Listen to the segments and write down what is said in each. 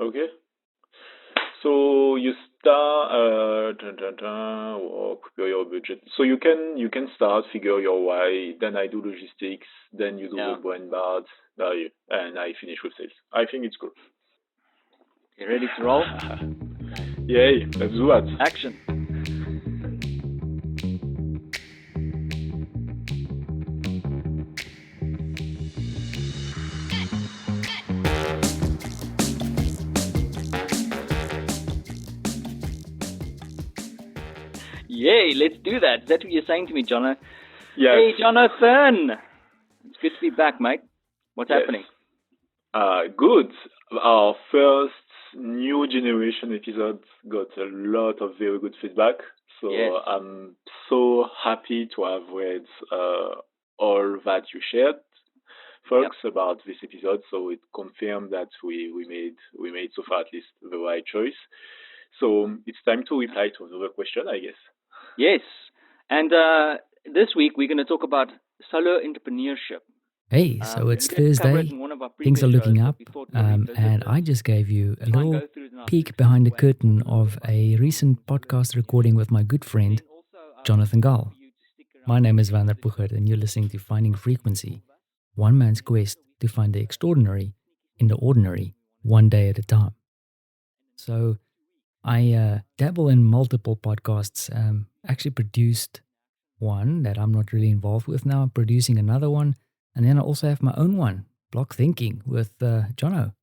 Okay. So you start prepare your budget. So you can start figure your why. Then I do logistics. Then you do Yeah. the brand board. And I finish with sales. I think it's cool. You ready to roll? Yay! Let's do that. Action. Yay, let's do that. Is that what you're saying to me, Jono? Yes. Hey, Jonathan. It's good to be back, mate. What's Yes. happening? Good. Our first new generation episode got a lot of very good feedback. So Yes. I'm so happy to have read all that you shared, folks, about this episode. So it confirmed that we made so far at least the right choice. So it's time to reply to another question, I guess. Yes. And this week we're going to talk about solo entrepreneurship. Hey, so it's We did cover it Thursday, in one of our things previous are looking shows, up, but we thought we'd revisit and this. I just gave you a Try and little go through it in our peek succinct behind the way. curtain of a recent podcast recording with my good friend, Then also, Jonathan Gall. for you to stick around My name is for Vander the Puchert, and you're listening to Finding Frequency, one man's quest to find the extraordinary in the ordinary, one day at a time. So I dabble in multiple podcasts, actually produced one that I'm not really involved with now. I'm producing another one. And then I also have my own one, Block Thinking, with Jono.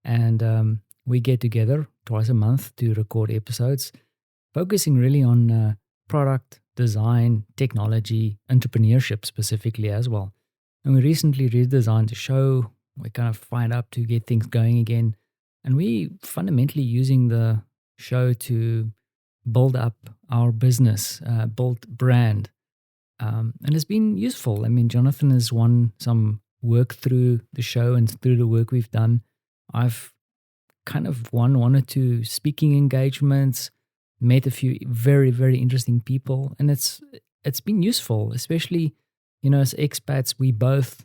And we get together twice a month to record episodes, focusing really on product, design, technology, entrepreneurship specifically as well. And we recently redesigned the show. We're kind of fired up to get things going again. And we fundamentally using the show to build up our business, build brand. And it's been useful. I mean, Jonathan has won some work through the show and through the work we've done. I've kind of won one or two speaking engagements, met a few very, very interesting people. And it's been useful, especially, as expats, we both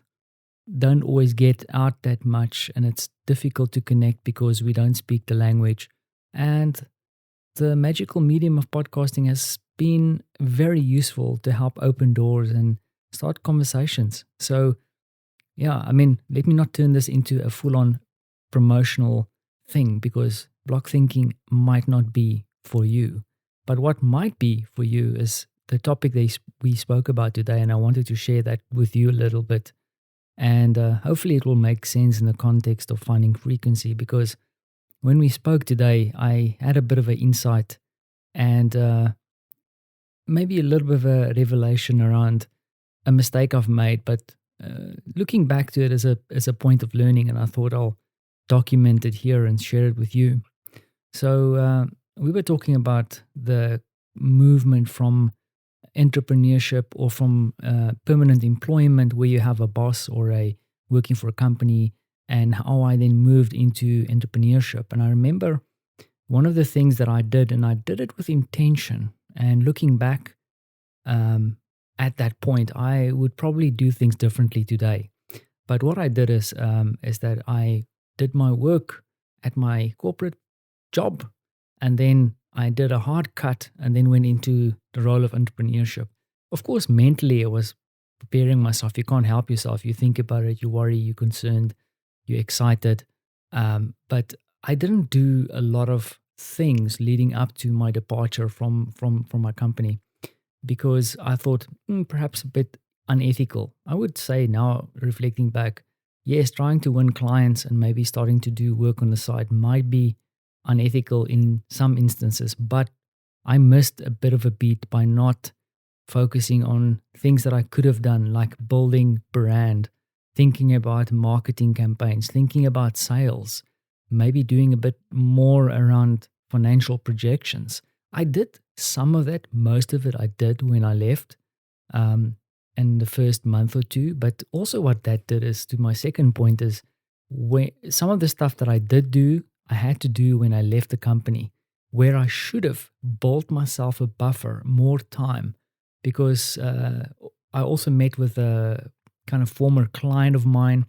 don't always get out that much. And it's difficult to connect because we don't speak the language. And the magical medium of podcasting has been very useful to help open doors and start conversations. So, yeah, I mean, let me not turn this into a full-on promotional thing because block thinking might not be for you. But what might be for you is the topic that we spoke about today, and I wanted to share that with you a little bit. And hopefully it will make sense in the context of finding frequency, because when we spoke today, I had a bit of an insight and maybe a little bit of a revelation around a mistake I've made, but looking back to it as a point of learning, and I thought I'll document it here and share it with you. So we were talking about the movement from entrepreneurship or from permanent employment where you have a boss or a working for a company, and how I then moved into entrepreneurship. And I remember one of the things that I did, and I did it with intention, and looking back at that point, I would probably do things differently today. But what I did is that I did my work at my corporate job, and then I did a hard cut and then went into the role of entrepreneurship. Of course, mentally, I was preparing myself. You can't help yourself. You think about it, you worry, you're concerned, you're excited. But I didn't do a lot of things leading up to my departure from my company because I thought perhaps a bit unethical. I would say now, reflecting back, yes, trying to win clients and maybe starting to do work on the side might be unethical in some instances, but I missed a bit of a beat by not focusing on things that I could have done, like building brand, thinking about marketing campaigns, thinking about sales, maybe doing a bit more around financial projections. I did some of that. Most of it I did when I left in the first month or two. But also what that did is, to my second point, is when some of the stuff that I did do, I had to do when I left the company, where I should have built myself a buffer, more time, because I also met with a kind of former client of mine,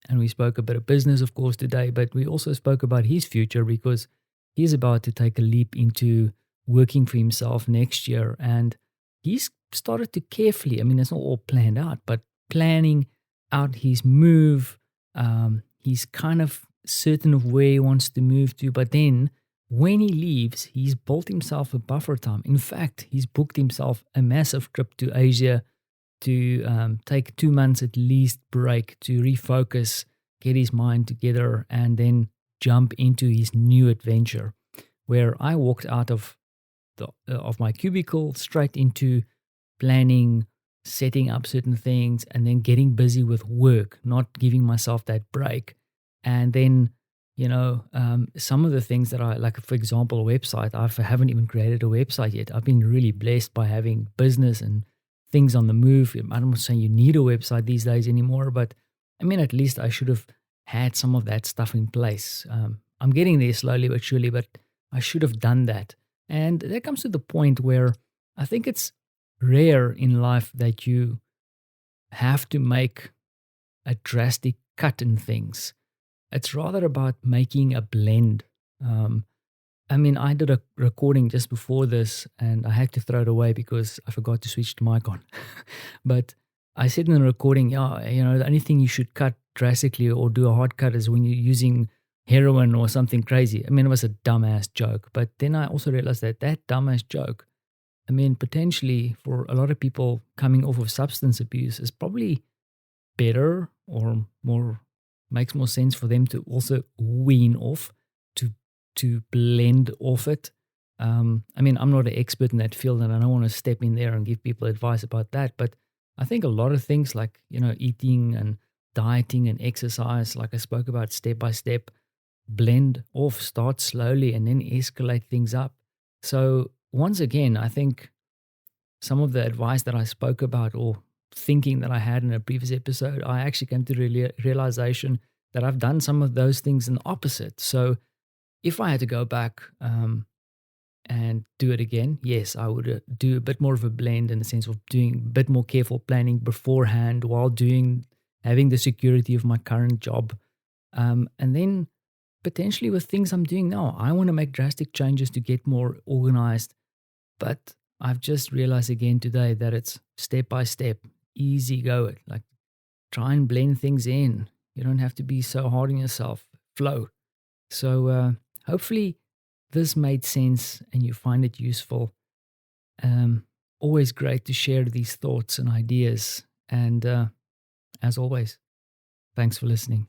And we spoke a bit of business, of course, today, but we also spoke about his future because he's about to take a leap into working for himself next year. And he's started to carefully, I mean, it's not all planned out, but planning out his move. He's kind of certain of where he wants to move to. But then when he leaves, he's built himself a buffer time. In fact, he's booked himself a massive trip to Asia to take 2 months at least break to refocus, get his mind together, and then jump into his new adventure, where I walked out of my cubicle straight into planning, setting up certain things, and then getting busy with work, not giving myself that break. And then, some of the things that I like, for example, a website, I haven't even created a website yet. I've been really blessed by having business and things on the move. I'm not saying you need a website these days anymore, but I mean, at least I should have had some of that stuff in place. I'm getting there slowly but surely, but I should have done that. And that comes to the point where I think it's rare in life that you have to make a drastic cut in things. It's rather about making a blend. I did a recording just before this and I had to throw it away because I forgot to switch the mic on. But I said in the recording, the only thing you should cut drastically or do a hard cut is when you're using heroin or something crazy. I mean, it was a dumbass joke. But then I also realized that dumbass joke, potentially for a lot of people coming off of substance abuse is probably better or makes more sense for them to also wean off, to blend off it. I'm not an expert in that field and I don't want to step in there and give people advice about that. But I think a lot of things like, eating and dieting and exercise, like I spoke about step by step, blend off, start slowly and then escalate things up. So once again, I think some of the advice that I spoke about or thinking that I had in a previous episode, I actually came to the realization that I've done some of those things in the opposite. So if I had to go back and do it again, yes, I would do a bit more of a blend in the sense of doing a bit more careful planning beforehand while having the security of my current job. And then potentially with things I'm doing now, I want to make drastic changes to get more organized. But I've just realized again today that it's step by step, easy go. Like try and blend things in. You don't have to be so hard on yourself. Flow. So hopefully this made sense and you find it useful. Always great to share these thoughts and ideas. And as always, thanks for listening.